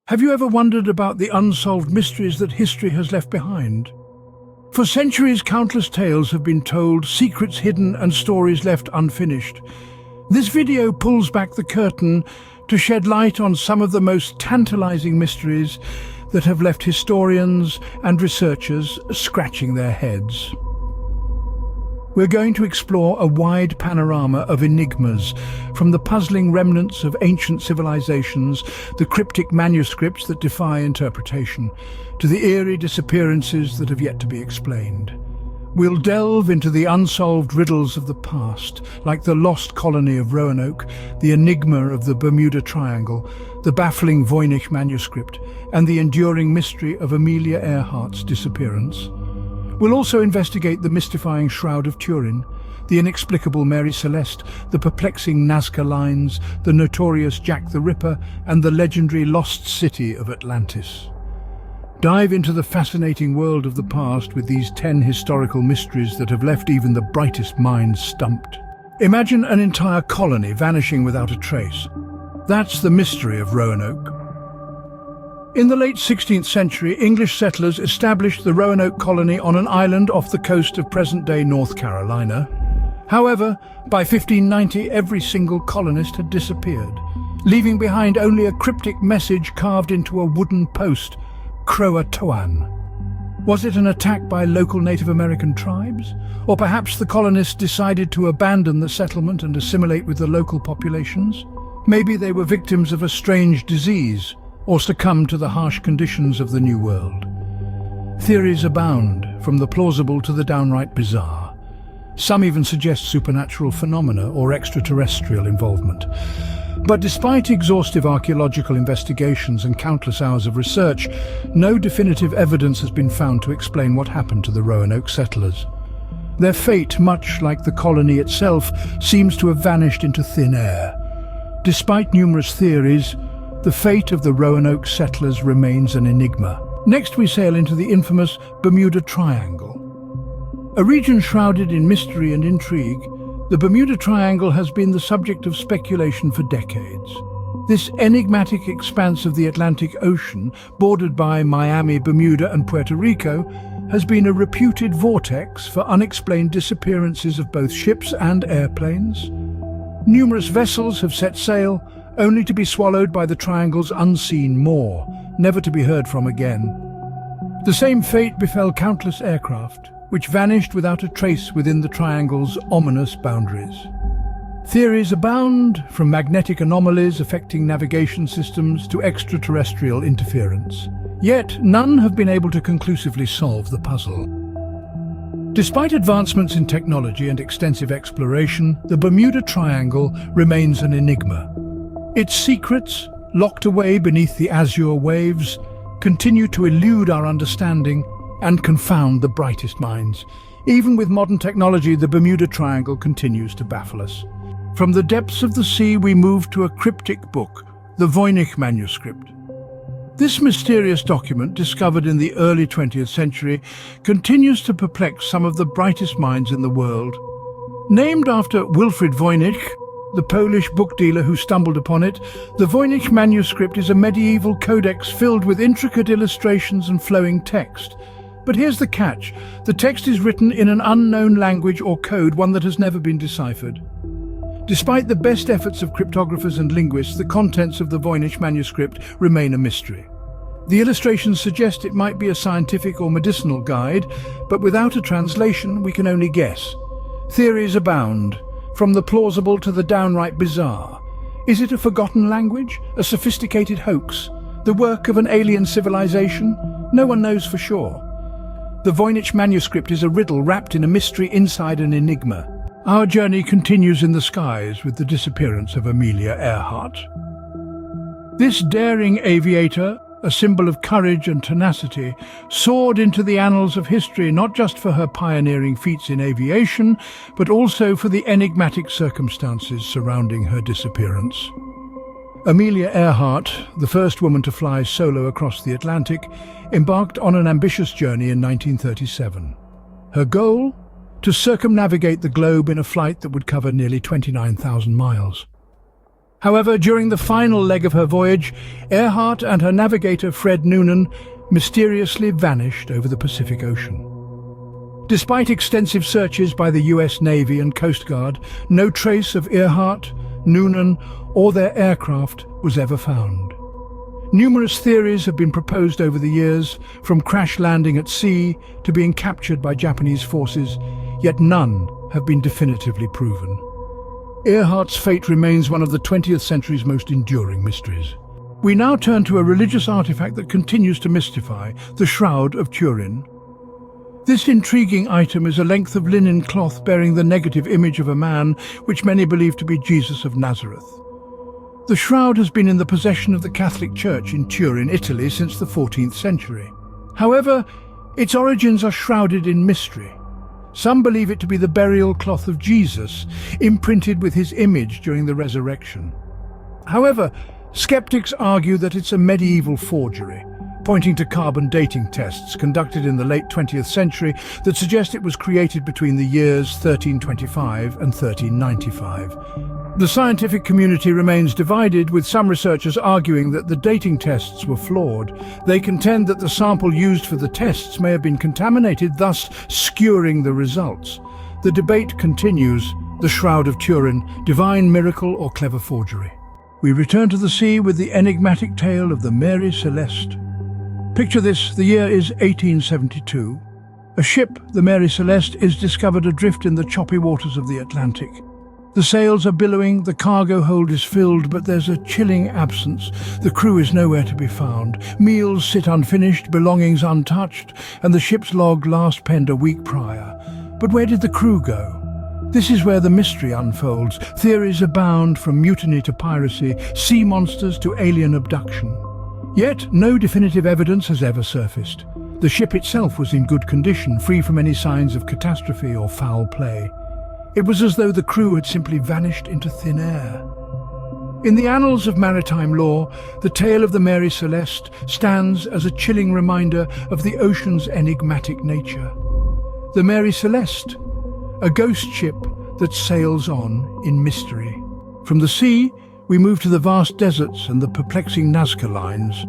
Have you ever wondered about the unsolved mysteries that history has left behind? For centuries, countless tales have been told, secrets hidden and stories left unfinished. This video pulls back the curtain to shed light on some of the most tantalizing mysteries that have left historians and researchers scratching their heads. We're going to explore a wide panorama of enigmas, from the puzzling remnants of ancient civilizations, the cryptic manuscripts that defy interpretation, to the eerie disappearances that have yet to be explained. We'll delve into the unsolved riddles of the past, like the lost colony of Roanoke, the enigma of the Bermuda Triangle, the baffling Voynich Manuscript, and the enduring mystery of Amelia Earhart's disappearance. We'll also investigate the mystifying Shroud of Turin, the inexplicable Mary Celeste, the perplexing Nazca Lines, the notorious Jack the Ripper, and the legendary lost city of Atlantis. Dive into the fascinating world of the past with these 10 historical mysteries that have left even the brightest minds stumped. Imagine an entire colony vanishing without a trace. That's the mystery of Roanoke. In the late 16th century, English settlers established the Roanoke colony on an island off the coast of present-day North Carolina. However, by 1590, every single colonist had disappeared, leaving behind only a cryptic message carved into a wooden post, Croatoan. Was it an attack by local Native American tribes? Or perhaps the colonists decided to abandon the settlement and assimilate with the local populations? Maybe they were victims of a strange disease, or succumb to the harsh conditions of the New World. Theories abound, from the plausible to the downright bizarre. Some even suggest supernatural phenomena or extraterrestrial involvement. But despite exhaustive archaeological investigations and countless hours of research, no definitive evidence has been found to explain what happened to the Roanoke settlers. Their fate, much like the colony itself, seems to have vanished into thin air. Despite numerous theories, the fate of the Roanoke settlers remains an enigma. Next we sail into the infamous Bermuda Triangle. A region shrouded in mystery and intrigue, the Bermuda Triangle has been the subject of speculation for decades. This enigmatic expanse of the Atlantic Ocean, bordered by Miami, Bermuda and Puerto Rico, has been a reputed vortex for unexplained disappearances of both ships and airplanes. Numerous vessels have set sail, only to be swallowed by the Triangle's unseen maw, never to be heard from again. The same fate befell countless aircraft, which vanished without a trace within the Triangle's ominous boundaries. Theories abound, from magnetic anomalies affecting navigation systems to extraterrestrial interference. Yet none have been able to conclusively solve the puzzle. Despite advancements in technology and extensive exploration, the Bermuda Triangle remains an enigma. Its secrets, locked away beneath the azure waves, continue to elude our understanding and confound the brightest minds. Even with modern technology, the Bermuda Triangle continues to baffle us. From the depths of the sea, we move to a cryptic book, the Voynich Manuscript. This mysterious document, discovered in the early 20th century, continues to perplex some of the brightest minds in the world. Named after Wilfrid Voynich, the Polish book dealer who stumbled upon it, the Voynich Manuscript is a medieval codex filled with intricate illustrations and flowing text. But here's the catch: the text is written in an unknown language or code, one that has never been deciphered. Despite the best efforts of cryptographers and linguists, the contents of the Voynich Manuscript remain a mystery. The illustrations suggest it might be a scientific or medicinal guide, but without a translation, we can only guess. Theories abound, from the plausible to the downright bizarre. Is it a forgotten language? A sophisticated hoax? The work of an alien civilization? No one knows for sure. The Voynich Manuscript is a riddle wrapped in a mystery inside an enigma. Our journey continues in the skies with the disappearance of Amelia Earhart. This daring aviator, a symbol of courage and tenacity, soared into the annals of history not just for her pioneering feats in aviation, but also for the enigmatic circumstances surrounding her disappearance. Amelia Earhart, the first woman to fly solo across the Atlantic, embarked on an ambitious journey in 1937. Her goal? To circumnavigate the globe in a flight that would cover nearly 29,000 miles. However, during the final leg of her voyage, Earhart and her navigator Fred Noonan mysteriously vanished over the Pacific Ocean. Despite extensive searches by the US Navy and Coast Guard, no trace of Earhart, Noonan, or their aircraft was ever found. Numerous theories have been proposed over the years, from crash landing at sea to being captured by Japanese forces, yet none have been definitively proven. Earhart's fate remains one of the 20th century's most enduring mysteries. We now turn to a religious artifact that continues to mystify, the Shroud of Turin. This intriguing item is a length of linen cloth bearing the negative image of a man, which many believe to be Jesus of Nazareth. The shroud has been in the possession of the Catholic Church in Turin, Italy, since the 14th century. However, its origins are shrouded in mystery. Some believe it to be the burial cloth of Jesus, imprinted with his image during the resurrection. However, skeptics argue that it's a medieval forgery, pointing to carbon dating tests conducted in the late 20th century that suggest it was created between the years 1325 and 1395. The scientific community remains divided, with some researchers arguing that the dating tests were flawed. They contend that the sample used for the tests may have been contaminated, thus skewering the results. The debate continues: the Shroud of Turin, divine miracle or clever forgery? We return to the sea with the enigmatic tale of the Mary Celeste. Picture this: the year is 1872. A ship, the Mary Celeste, is discovered adrift in the choppy waters of the Atlantic. The sails are billowing, the cargo hold is filled, but there's a chilling absence. The crew is nowhere to be found. Meals sit unfinished, belongings untouched, and the ship's log last penned a week prior. But where did the crew go? This is where the mystery unfolds. Theories abound, from mutiny to piracy, sea monsters to alien abduction. Yet no definitive evidence has ever surfaced. The ship itself was in good condition, free from any signs of catastrophe or foul play. It was as though the crew had simply vanished into thin air. In the annals of maritime lore, the tale of the Mary Celeste stands as a chilling reminder of the ocean's enigmatic nature. The Mary Celeste, a ghost ship that sails on in mystery. From the sea, we move to the vast deserts and the perplexing Nazca Lines.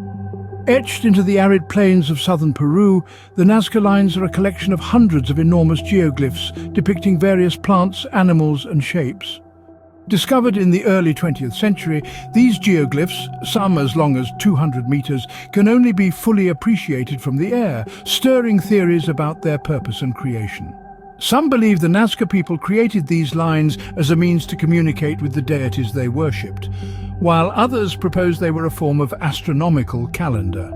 Etched into the arid plains of southern Peru, the Nazca Lines are a collection of hundreds of enormous geoglyphs depicting various plants, animals and shapes. Discovered in the early 20th century, these geoglyphs, some as long as 200 meters, can only be fully appreciated from the air, stirring theories about their purpose and creation. Some believe the Nazca people created these lines as a means to communicate with the deities they worshipped, while others propose they were a form of astronomical calendar.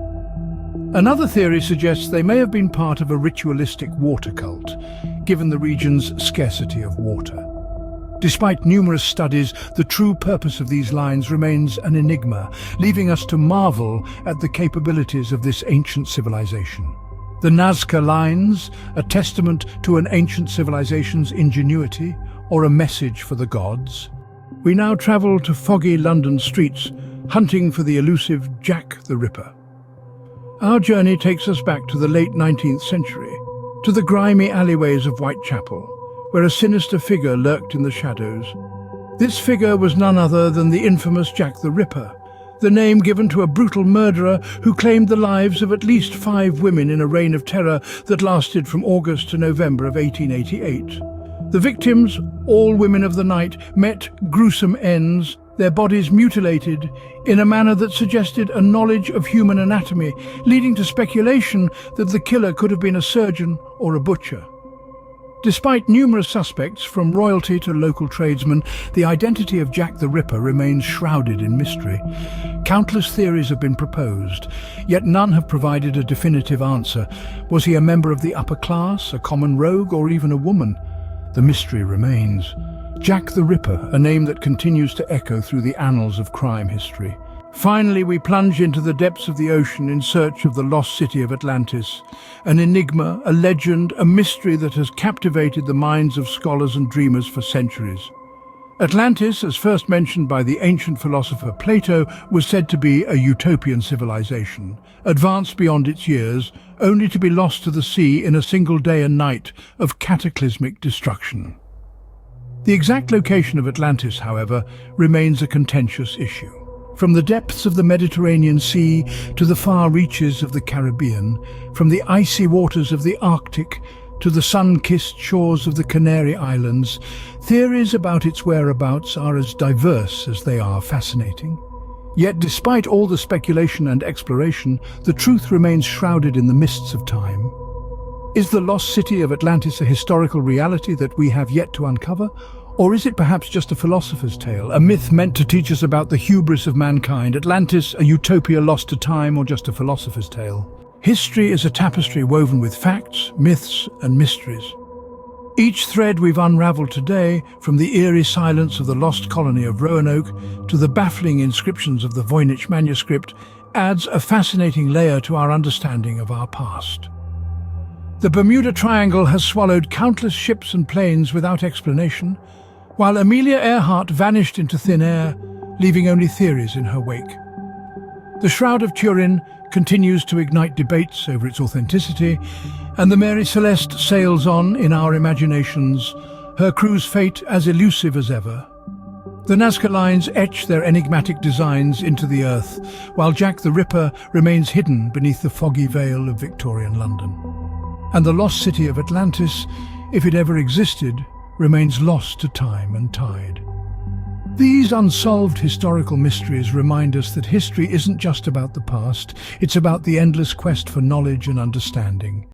Another theory suggests they may have been part of a ritualistic water cult, given the region's scarcity of water. Despite numerous studies, the true purpose of these lines remains an enigma, leaving us to marvel at the capabilities of this ancient civilization. The Nazca Lines, a testament to an ancient civilization's ingenuity, or a message for the gods? We now travel to foggy London streets, hunting for the elusive Jack the Ripper. Our journey takes us back to the late 19th century, to the grimy alleyways of Whitechapel, where a sinister figure lurked in the shadows. This figure was none other than the infamous Jack the Ripper, the name given to a brutal murderer who claimed the lives of at least 5 women in a reign of terror that lasted from August to November of 1888. The victims, all women of the night, met gruesome ends, their bodies mutilated in a manner that suggested a knowledge of human anatomy, leading to speculation that the killer could have been a surgeon or a butcher. Despite numerous suspects, from royalty to local tradesmen, the identity of Jack the Ripper remains shrouded in mystery. Countless theories have been proposed, yet none have provided a definitive answer. Was he a member of the upper class, a common rogue, or even a woman? The mystery remains. Jack the Ripper, a name that continues to echo through the annals of crime history. Finally, we plunge into the depths of the ocean in search of the lost city of Atlantis, an enigma, a legend, a mystery that has captivated the minds of scholars and dreamers for centuries. Atlantis, as first mentioned by the ancient philosopher Plato, was said to be a utopian civilization, advanced beyond its years, only to be lost to the sea in a single day and night of cataclysmic destruction. The exact location of Atlantis, however, remains a contentious issue. From the depths of the Mediterranean Sea to the far reaches of the Caribbean, from the icy waters of the Arctic to the sun-kissed shores of the Canary Islands, theories about its whereabouts are as diverse as they are fascinating. Yet despite all the speculation and exploration, the truth remains shrouded in the mists of time. Is the lost city of Atlantis a historical reality that we have yet to uncover? Or is it perhaps just a philosopher's tale, a myth meant to teach us about the hubris of mankind? Atlantis, a utopia lost to time, or just a philosopher's tale? History is a tapestry woven with facts, myths, and mysteries. Each thread we've unraveled today, from the eerie silence of the lost colony of Roanoke to the baffling inscriptions of the Voynich Manuscript, adds a fascinating layer to our understanding of our past. The Bermuda Triangle has swallowed countless ships and planes without explanation, while Amelia Earhart vanished into thin air, leaving only theories in her wake. The Shroud of Turin continues to ignite debates over its authenticity, and the Mary Celeste sails on in our imaginations, her crew's fate as elusive as ever. The Nazca Lines etch their enigmatic designs into the earth, while Jack the Ripper remains hidden beneath the foggy veil of Victorian London. And the lost city of Atlantis, if it ever existed, remains lost to time and tide. These unsolved historical mysteries remind us that history isn't just about the past, it's about the endless quest for knowledge and understanding.